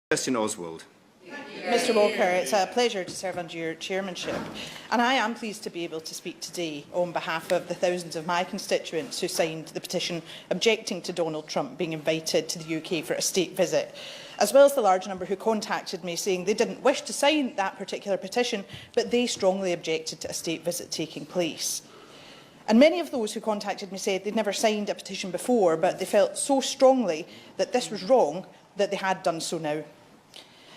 Kirsten Oswald. Mr Walker, it's a pleasure to serve under your chairmanship, and I am pleased to be able to speak today on behalf of the thousands of my constituents who signed the petition objecting to Donald Trump being invited to the UK for a state visit, as well as the large number who contacted me saying they didn't wish to sign that particular petition, but they strongly objected to a state visit taking place. And many of those who contacted me said they'd never signed a petition before, but they felt so strongly that this was wrong that they had done so now.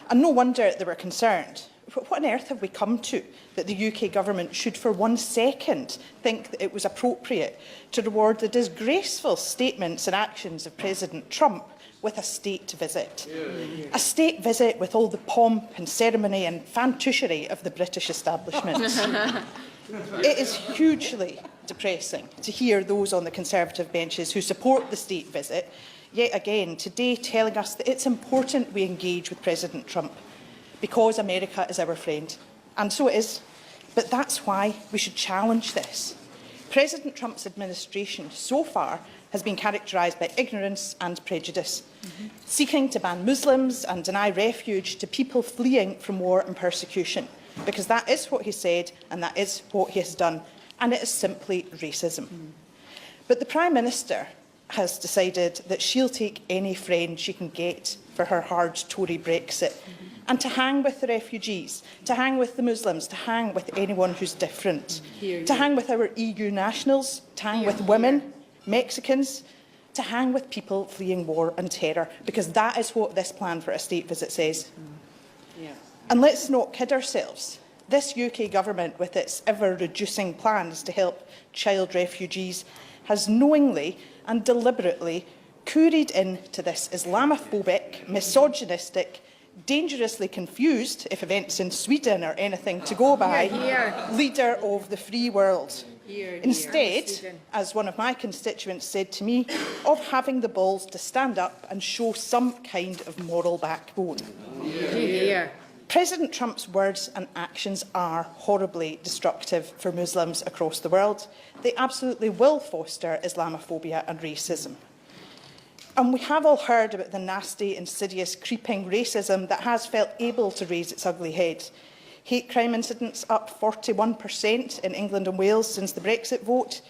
And no wonder they were concerned. What on earth have we come to that the UK government should for 1 second think that it was appropriate to reward the disgraceful statements and actions of President Trump with a state visit? A state visit with all the pomp and ceremony and fantushery of the British establishment. It is hugely depressing to hear those on the Conservative benches who support the state visit yet again today telling us that it's important we engage with President Trump because America is our friend. And so it is. But that's why we should challenge this. President Trump's administration so far has been characterised by ignorance and prejudice, seeking to ban Muslims and deny refuge to people fleeing from war and persecution, because that is what he said and that is what he has done, and it is simply racism. But the Prime Minister has decided that she'll take any friend she can get for her hard Tory Brexit, and to hang with the refugees, to hang with the Muslims, to hang with anyone who's different, to hang with our EU nationals, to hang with women, Mexicans, to hang with people fleeing war and terror, because that is what this plan for a state visit says. And let's not kid ourselves. This UK government, with its ever-reducing plans to help child refugees, has knowingly and deliberately couried into this Islamophobic, misogynistic, dangerously confused, if events in Sweden are anything to go by, leader of the free world. Instead, as one of my constituents said to me, of having the balls to stand up and show some kind of moral backbone. President Trump's words and actions are horribly destructive for Muslims across the world. They absolutely will foster Islamophobia and racism. And we have all heard about the nasty, insidious, creeping racism that has felt able to raise its ugly head. Hate crime incidents up 41% in England and Wales since the Brexit vote.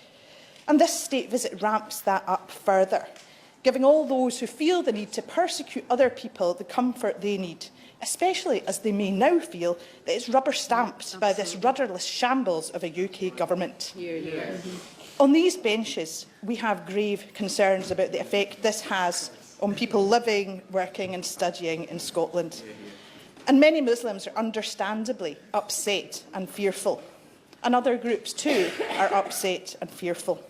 And this state visit ramps that up further, giving all those who feel the need to persecute other people the comfort they need, especially as they may now feel that it's rubber-stamped by this rudderless shambles of a UK government. On these benches, we have grave concerns about the effect this has on people living, working and studying in Scotland. And many Muslims are understandably upset and fearful. And other groups too are upset and fearful.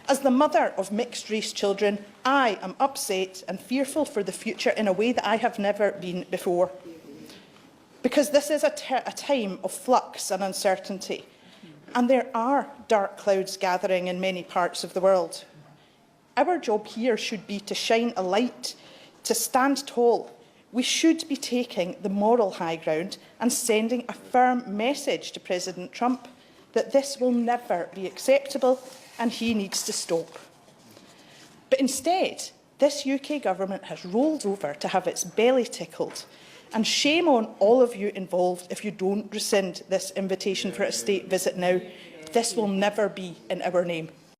As the mother of mixed-race children, I am upset and fearful for the future in a way that I have never been before. Because this is a time of flux and uncertainty, and there are dark clouds gathering in many parts of the world. Our job here should be to shine a light, to stand tall. We should be taking the moral high ground and sending a firm message to President Trump that this will never be acceptable and he needs to stop. But instead, this UK government has rolled over to have its belly tickled, and shame on all of you involved if you don't rescind this invitation for a state visit now. This will never be in our name.